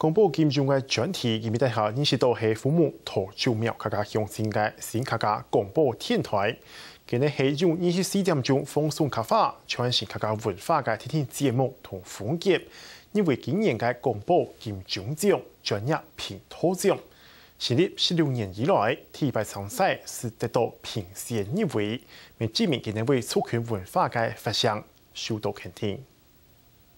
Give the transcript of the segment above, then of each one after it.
公布金融嘅专题，而面底下认识到係父母陶九苗客家乡亲嘅新客家广播电台。今日係用24點鐘放送客家，傳承客家文化嘅天天節目同風格。因為今年嘅廣播金鐘獎專業評討獎，成立16年以來，第1場賽是得到評選入圍，並指明今年為促進文化嘅發展受到肯定。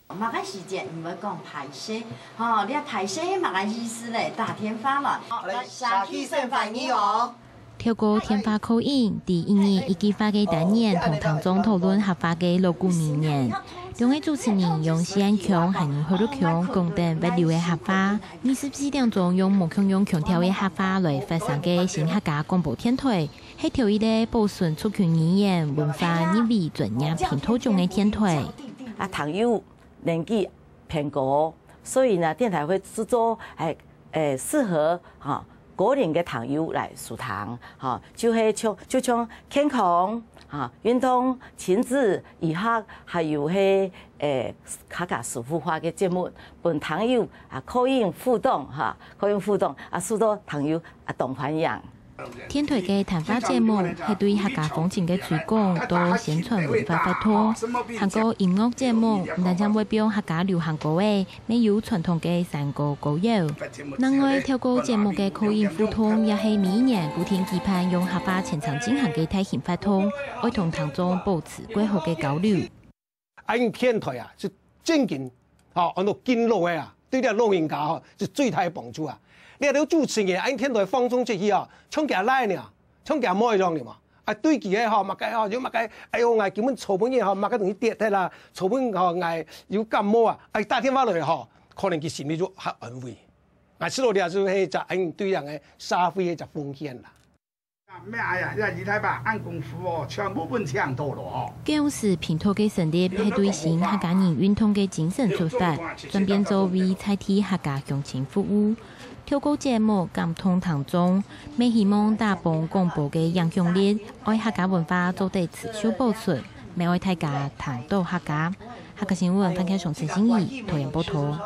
某個時節唔會講排泄，你話排泄係某個意思咧？大天花嘛，下期先發你哦。透過天花口音，第一年以及發嘅單元同唐總討論合法嘅鑼鼓名言。兩位主持人用西安腔、漢人口語腔共等不流嘅客話，24點鐘用無腔用強調嘅客話來發送嘅新客家廣播電台，係條一個保存族群語言文化入圍專業評討獎嘅電台。唐友年紀偏高，所以呢電台會製作適合高齡嘅唐友來書堂，就像健康、運動、親子、醫學，還有客家舒服化嘅節目，本唐友口音互動，受到唐友同歡迎。電台嘅談話節目係對客家風情嘅推廣到宣傳文化發拓，韓國音樂節目唔單止會表客家流行歌嘅，沒有傳統嘅山歌歌謠。另外，透過節目嘅口音互通，也係每年固定期盼用客家前場進行嘅大型發通，愛同聽眾保持良好嘅交流。按電台啊，是正經，按照經錄嘅啊，對啲老人家是最大嘅幫助啊。你睇主持人按天台放鬆出去啊，唱架來呢，唱架冇樣呢嘛。對佢嘅物價有物價，我基本草本嘢物價同佢跌低啦，草本有感冒啊，打電話嚟可能佢心裡就較安慰。知道啲就係就按對人嘅社會嘅就風險啦。咩呀？一二睇吧，按功夫哦，全部本搶到咯。舊時評討嘅成立係對新客家人運動嘅精神出發，轉變做為代替客家鄉親服務。透過節目感通當中，未希望打崩廣播嘅影響力，愛客家文化做得持續保存，未愛大家談到客家。客家新聞分開從陳心怡、台灣報道。